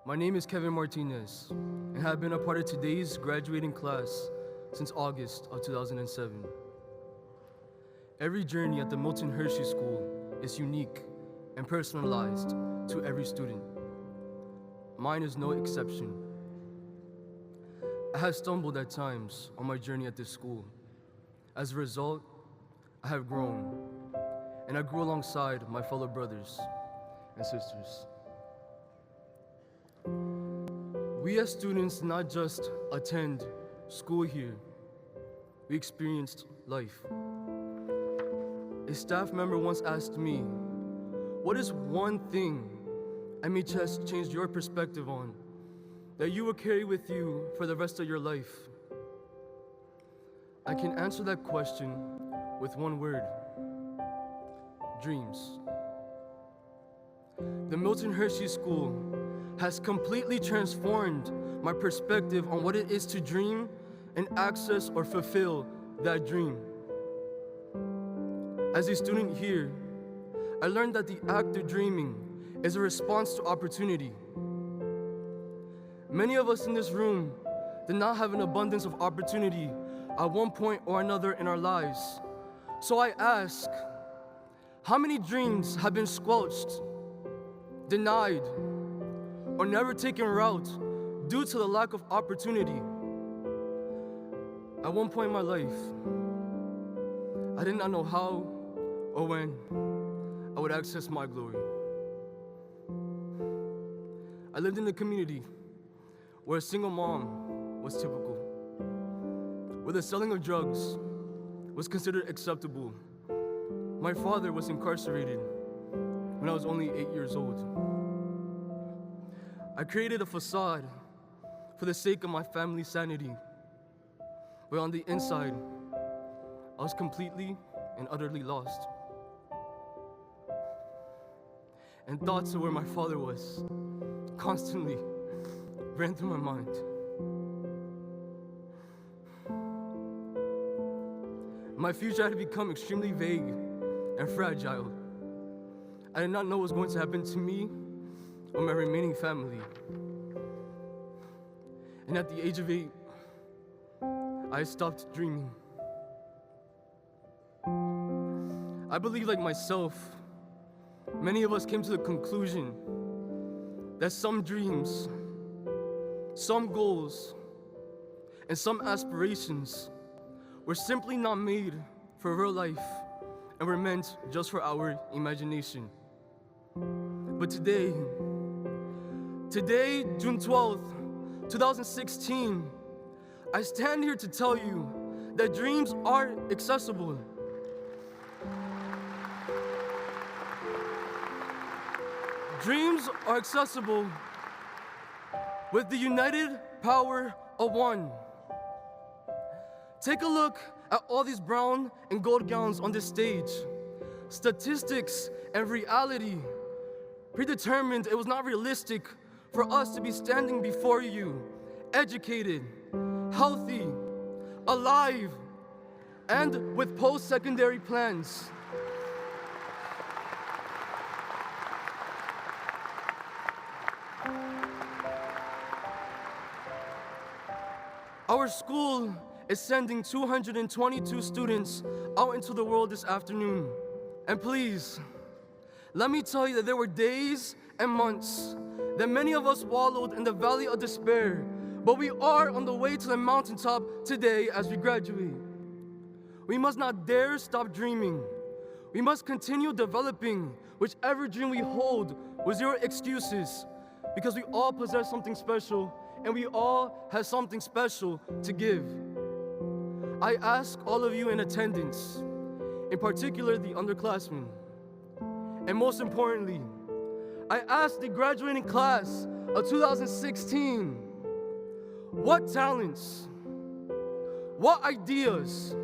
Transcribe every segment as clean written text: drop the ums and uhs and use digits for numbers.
My name is Kevin Martinez, and have been a part of today's graduating class since August of 2007. Every journey at the Milton Hershey School is unique and personalized to every student. Mine is no exception. I have stumbled at times on my journey at this school. As a result, I have grown, and I grew alongside my fellow brothers and sisters. We as students not just attend school here, we experienced life. A staff member once asked me, what is one thing MHS changed your perspective on that you will carry with you for the rest of your life? I can answer that question with one word: dreams. The Milton Hershey School has completely transformed my perspective on what it is to dream and access or fulfill that dream. As a student here, I learned that the act of dreaming is a response to opportunity. Many of us in this room did not have an abundance of opportunity at one point or another in our lives. So I ask, how many dreams have been squelched, denied, or never taken root due to the lack of opportunity? At one point in my life, I did not know how or when I would access my glory. I lived in a community where a single mom was typical, where the selling of drugs was considered acceptable. My father was incarcerated when I was only 8 years old. I created a facade for the sake of my family's sanity, but on the inside, I was completely and utterly lost. And thoughts of where my father was constantly ran through my mind. My future had become extremely vague and fragile. I did not know what was going to happen to me or my remaining family. And at the age of 8, I stopped dreaming. I believe, like myself, many of us came to the conclusion that some dreams, some goals, and some aspirations were simply not made for real life and were meant just for our imagination. But today, June 12th, 2016, I stand here to tell you that dreams are accessible. Dreams are accessible with the united power of one. Take a look at all these brown and gold gowns on this stage. Statistics and reality predetermined it was not realistic for us to be standing before you, educated, healthy, alive, and with post-secondary plans. Our school is sending 222 students out into the world this afternoon. And please, let me tell you that there were days and months that many of us wallowed in the valley of despair, but we are on the way to the mountaintop today as we graduate. We must not dare stop dreaming. We must continue developing whichever dream we hold with zero excuses, because we all possess something special and we all have something special to give. I ask all of you in attendance, in particular the underclassmen, and most importantly, I ask the graduating class of 2016, what talents, what ideas,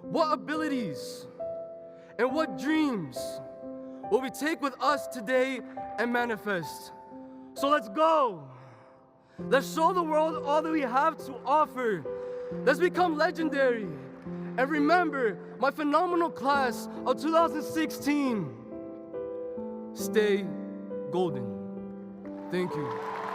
what abilities, and what dreams will we take with us today and manifest? So let's go. Let's show the world all that we have to offer. Let's become legendary. And remember, my phenomenal class of 2016, stay golden. Thank you.